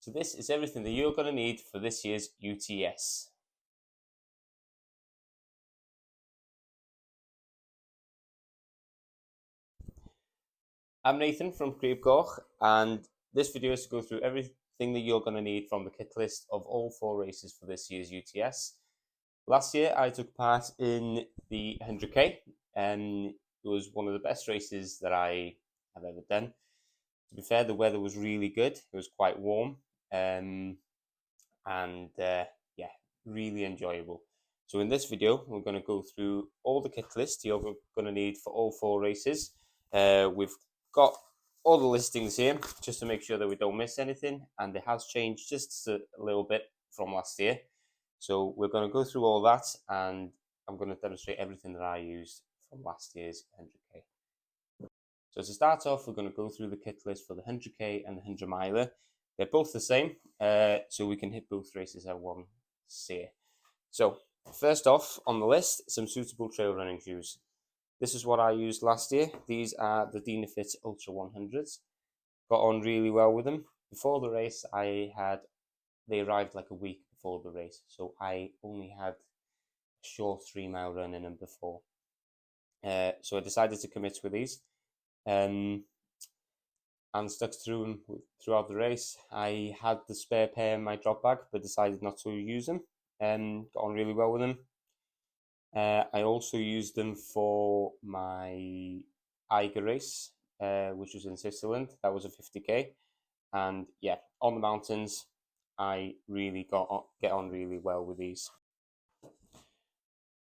So this is everything that you're going to need for this year's UTS. I'm Nathan from Crib Goch, and this video is to go through everything that you're going to need from the kit list of all 4 races for this year's UTS. Last year I took part in the 100k, and it was one of the best races that I have ever done. To be fair, the weather was really good. It was quite warm, and yeah, really enjoyable. So in this video, we're going to go through all the kit list you're going to need for all 4 races. We've got all the listings here just to make sure that we don't miss anything, and it has changed just a little bit from last year. So we're going to go through all that, and I'm going to demonstrate everything that I used from last year's 100k. So to start off, we're going to go through the kit list for the 100k and the 100 miler. They're both the same, so we can hit both races at once here. So first off on the list, some suitable trail running shoes. This is what I used last year. These are the Dynafit Ultra 100s. Got on really well with them. Before the race, they arrived like a week before the race, so I only had a short 3-mile run in them before. So I decided to commit with these. And stuck through them throughout the race. I had the spare pair in my drop bag, but decided not to use them, and got on really well with them. I also used them for my Eiger race, which was in Switzerland. That was a 50k, and yeah, on the mountains, I really get on really well with these.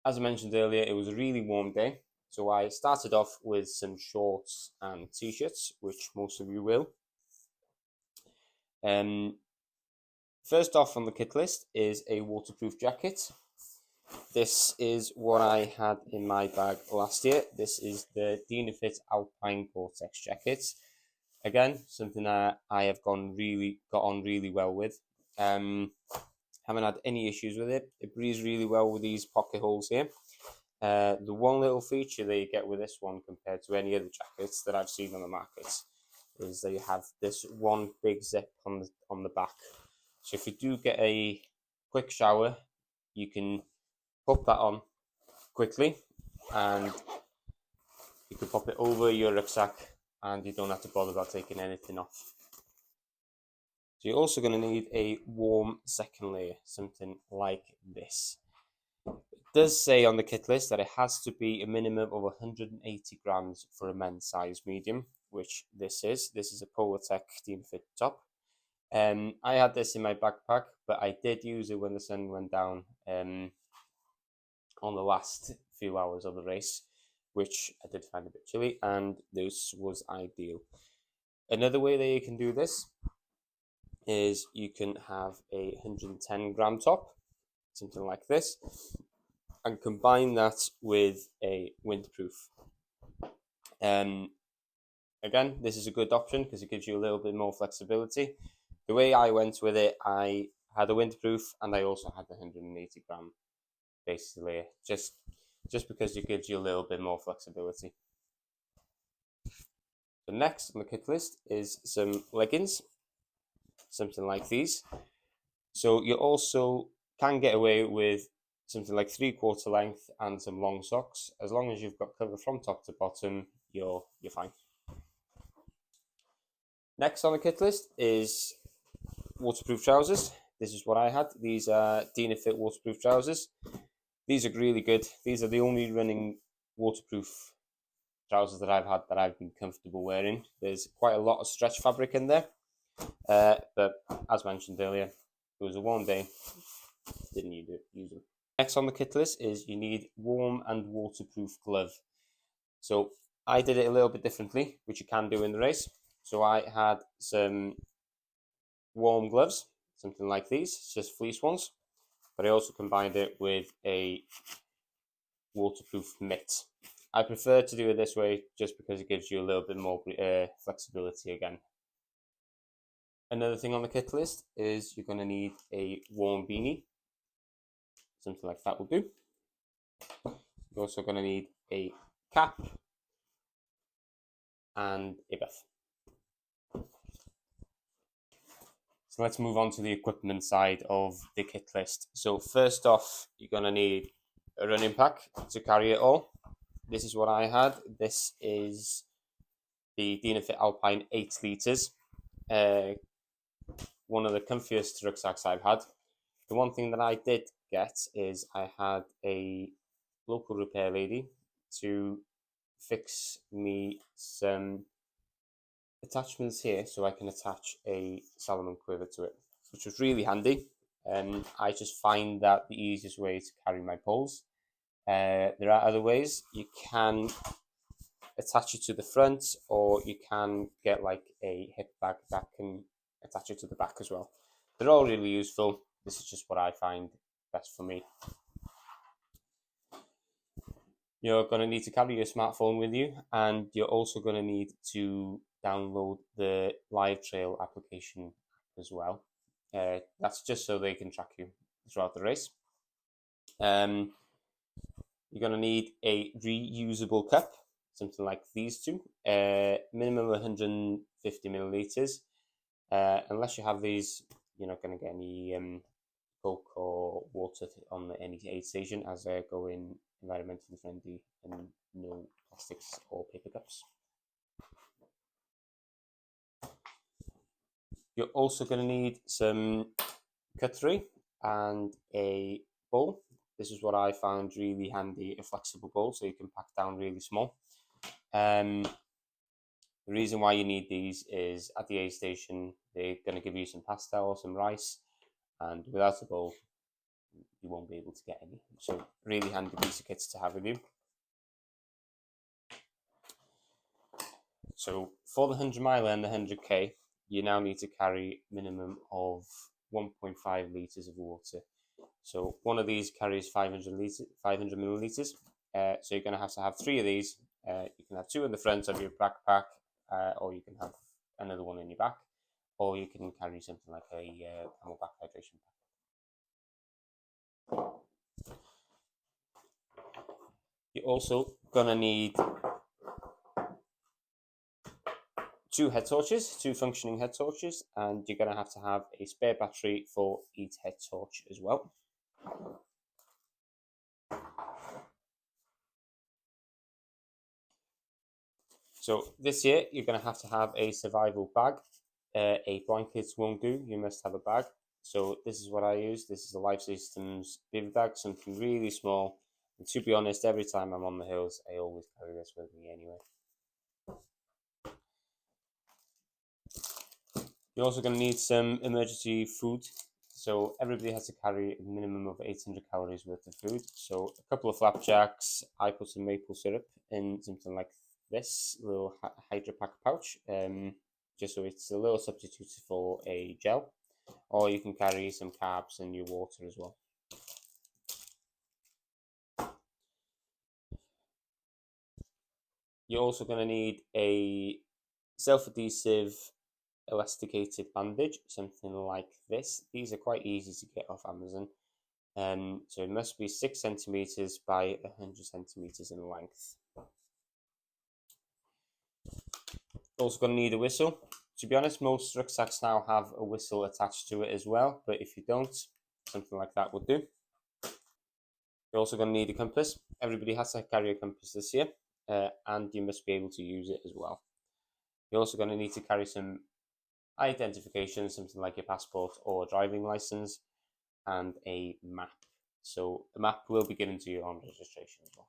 As I mentioned earlier, it was a really warm day, so I started off with some shorts and t-shirts, which most of you will. First off on the kit list is a waterproof jacket. This is what I had in my bag last year. This is the Dynafit Alpine Gore-Tex jacket. Again, something that I have got on really well with. Haven't had any issues with it. It breathes really well with these pocket holes here. The one little feature that you get with this one compared to any other jackets that I've seen on the market is that you have this one big zip on the back. So if you do get a quick shower, you can pop that on quickly, and you can pop it over your rucksack, and you don't have to bother about taking anything off. So you're also going to need a warm second layer, something like this. It does say on the kit list that it has to be a minimum of 180 grams for a men's size medium, which this is. This is a Polartec Dynafit top. I had this in my backpack, but I did use it when the sun went down on the last few hours of the race, which I did find a bit chilly, and this was ideal. Another way that you can do this is you can have a 110 gram top, something like this, and combine that with a windproof. Again, this is a good option because it gives you a little bit more flexibility. The way I went with it, I had a windproof and I also had the 180 gram basically, just because it gives you a little bit more flexibility. The next on the kit list is some leggings, something like these. So you also can get away with something like 3/4 length and some long socks. As long as you've got cover from top to bottom, you're fine. Next on the kit list is waterproof trousers. This is what I had. These are Dynafit waterproof trousers. These are really good. These are the only running waterproof trousers that I've had that I've been comfortable wearing. There's quite a lot of stretch fabric in there, but as mentioned earlier, it was a warm day, didn't use them. Next on the kit list is you need warm and waterproof glove. So I did it a little bit differently, which you can do in the race. So I had some warm gloves, something like these, just fleece ones, but I also combined it with a waterproof mitt. I prefer to do it this way just because it gives you a little bit more flexibility again. Another thing on the kit list is you're going to need a warm beanie. Something like that will do. You're also going to need a cap and a buff. So So let's move on to the equipment side of the kit list. So first off, you're going to need a running pack to carry it all. This is what I had. This is the Dynafit Alpine 8 litres. One of the comfiest rucksacks I've had. The one thing that I did get is I had a local repair lady to fix me some attachments here so I can attach a Salomon quiver to it, which was really handy. I just find that the easiest way to carry my poles. There are other ways. You can attach it to the front, or you can get like a hip bag that can attach it to the back as well. They're all really useful. This is just what I find best for me. You're going to need to carry your smartphone with you, and you're also going to need to download the Live Trail application as well. That's just so they can track you throughout the race. You're going to need a reusable cup, something like these two, minimum 150 milliliters. Unless you have these, you're not going to get any Coke or water on any aid station, as they're going environmentally friendly and no plastics or paper cups. You're also going to need some cutlery and a bowl. This is what I found really handy, a flexible bowl so you can pack down really small. The reason why you need these is at the aid station, they're going to give you some pasta or some rice, and without a bowl, you won't be able to get any. So really handy piece of kits to have with you. So for the 100 mile and the 100k, you now need to carry a minimum of 1.5 litres of water. So one of these carries 500 milliliters. So you're going to have 3 of these. You can have 2 in the front of your backpack, or you can have another one in your back, or you can carry something like a CamelBak hydration pack. You're also going to need 2 head torches, 2 functioning head torches, and you're going to have a spare battery for each head torch as well. So this year, you're going to have a survival bag. A blanket won't do, you must have a bag. So this is what I use. This is a Life Systems bivy bag, something really small. And to be honest, every time I'm on the hills, I always carry this with me anyway. You're also going to need some emergency food. So everybody has to carry a minimum of 800 calories worth of food. So a couple of flapjacks. I put some maple syrup in something like this little Hydro Pack pouch, just so it's a little substitute for a gel. Or you can carry some carbs and your water as well. You're also going to need a self-adhesive elasticated bandage, something like this. These are quite easy to get off Amazon. So it must be 6 centimeters by 100 centimeters in length. Also going to need a whistle. To be honest, most rucksacks now have a whistle attached to it as well, but if you don't, something like that would do. You're also going to need a compass. Everybody has to carry a compass this year, and you must be able to use it as well. You're also going to need to carry some identification, something like your passport or driving license, and a map. So the map will be given to you on registration as well.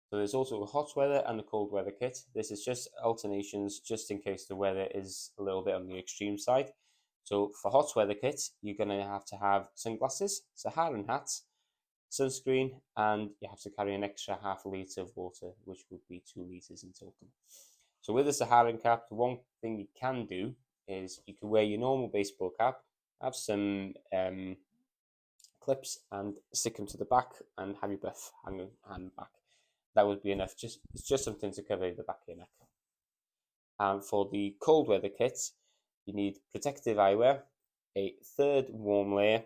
So there's also a hot weather and a cold weather kit. This is just alternations, just in case the weather is a little bit on the extreme side. So for hot weather kit, you're going to have sunglasses, Saharan hats, sunscreen, and you have to carry an extra half a litre of water, which would be 2 litres in total. So with the Saharan cap, the one thing you can do is you can wear your normal baseball cap, have some clips and stick them to the back and have your breath hang back. That would be enough. It's just something to cover the back of your neck. And for the cold weather kit, you need protective eyewear, a 3rd warm layer,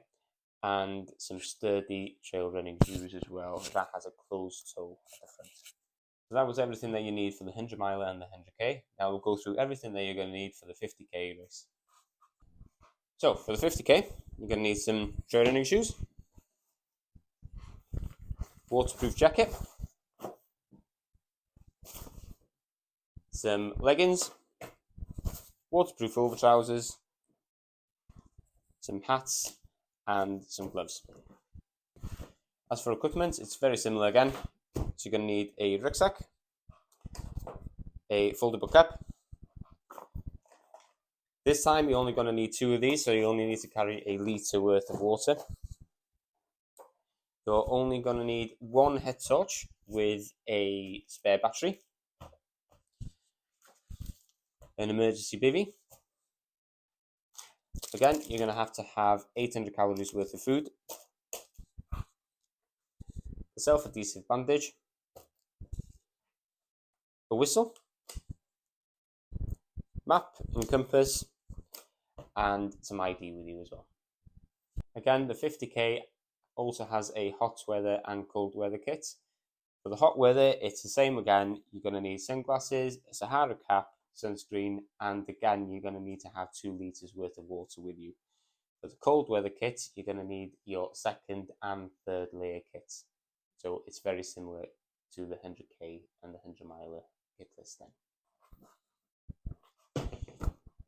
and some sturdy trail running shoes as well. That has a closed toe at the front. So that was everything that you need for the 100 mile and the 100k. Now we'll go through everything that you're going to need for the 50k race. So for the 50k, you're going to need some trail running shoes, waterproof jacket, some leggings, waterproof over trousers, some hats, and some gloves. As for equipment, it's very similar again. So you're going to need a rucksack, a foldable cap. This time you're only going to need 2 of these, so you only need to carry a litre worth of water. You're only going to need 1 head torch with a spare battery, an emergency bivvy. Again, you're going to have 800 calories worth of food, a self-adhesive bandage, a whistle, map and compass, and some ID with you as well. Again, the 50k also has a hot weather and cold weather kit. For the hot weather, it's the same again. You're going to need sunglasses, a Sahara cap, sunscreen, and again, you're going to need to have 2 litres worth of water with you. For the cold weather kit, you're going to need your 2nd and 3rd layer kits. So it's very similar to the 100k and the 100 miler kit list then.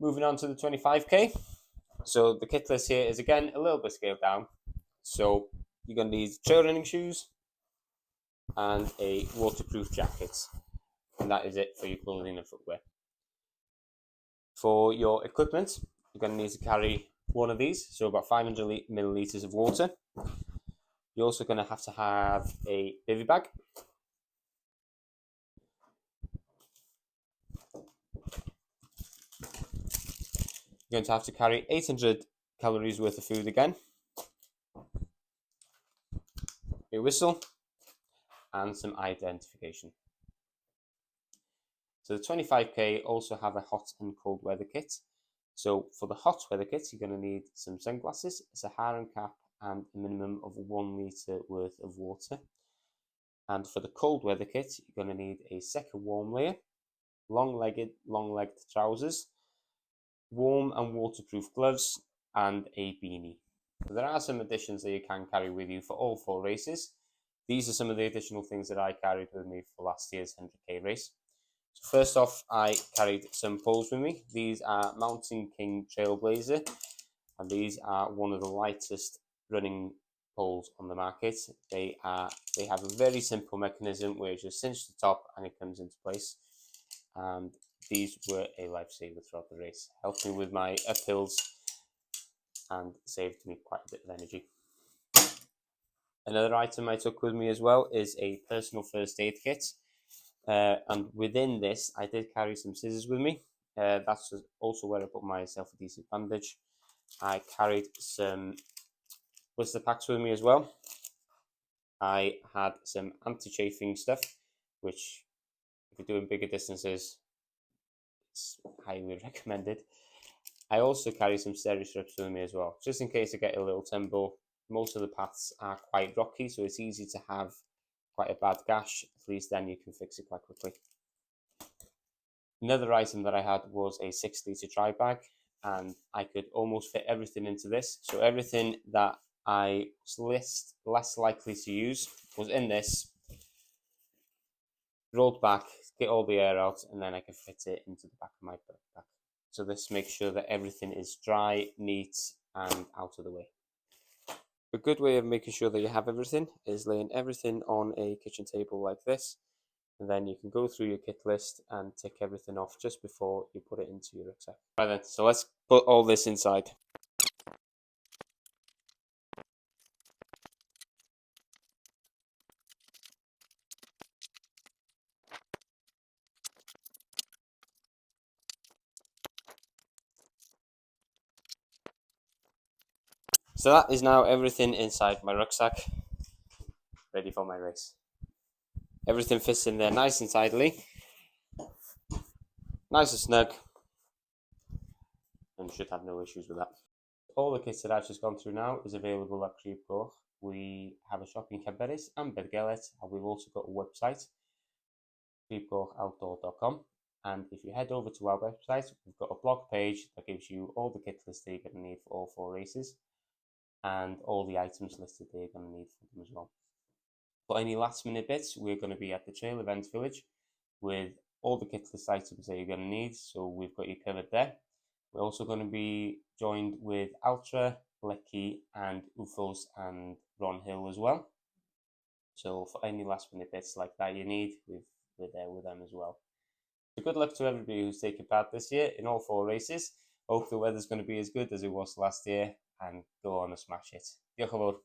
Moving on to the 25k. So the kit list here is again a little bit scaled down. So you're going to need trail running shoes and a waterproof jacket. And that is it for your clothing and footwear. For your equipment, you're going to need to carry 1 of these, so about 500 millilitres of water. You're also going to have a bivy bag. You're going to carry 800 calories worth of food again, a whistle, and some identification. So the 25k also have a hot and cold weather kit. So for the hot weather kit, you're going to need some sunglasses, a Saharan cap, and a minimum of 1 litre worth of water. And for the cold weather kit, you're going to need a 2nd warm layer, long-legged trousers, warm and waterproof gloves, and a beanie. So there are some additions that you can carry with you for all 4 races. These are some of the additional things that I carried with me for last year's 100k race. So first off, I carried some poles with me. These are Mountain King Trailblazer, and these are one of the lightest running poles on the market. They have a very simple mechanism where you just cinch the top and it comes into place. And these were a lifesaver throughout the race, helped me with my uphills and saved me quite a bit of energy. Another item I took with me as well is a personal first aid kit. And within this, I did carry some scissors with me. That's also where I put my self-adhesive bandage. I carried some blister packs with me as well. I had some anti-chafing stuff, which if you're doing bigger distances, it's highly recommended. I also carry some steri strips with me as well, just in case I get a little tumble. Most of the paths are quite rocky, so it's easy to have quite a bad gash. At least then you can fix it quite quickly. Another item that I had was a 6 litre dry bag, and I could almost fit everything into this. So everything that I was less likely to use was in this, rolled back, get all the air out, and then I can fit it into the back of my backpack. So this makes sure that everything is dry, neat, and out of the way. A good way of making sure that you have everything is laying everything on a kitchen table like this, and then you can go through your kit list and tick everything off just before you put it into your rucksack. Right then, so let's put all this inside. So that is now everything inside my rucksack, ready for my race. Everything fits in there nice and tidily, nice and snug, and should have no issues with that. All the kits that I've just gone through now is available at Gyffrous. We have a shop in Gyffrous and Bergelet, and we've also got a website, gyffrousoutdoor.com. And if you head over to our website, we've got a blog page that gives you all the kit list that you're going to need for all 4 races and all the items listed that you're going to need for them as well. For any last minute bits, we're going to be at the Trail Events Village with all the kit list items that you're going to need, so we've got you covered there. We're also going to be joined with Ultra, Lecky and Ufos and Ron Hill as well. So for any last minute bits like that you need, we're there with them as well. So good luck to everybody who's taken part this year in all 4 races. Hope the weather's going to be as good as it was last year and go on and smash it. Diolch yn fawr.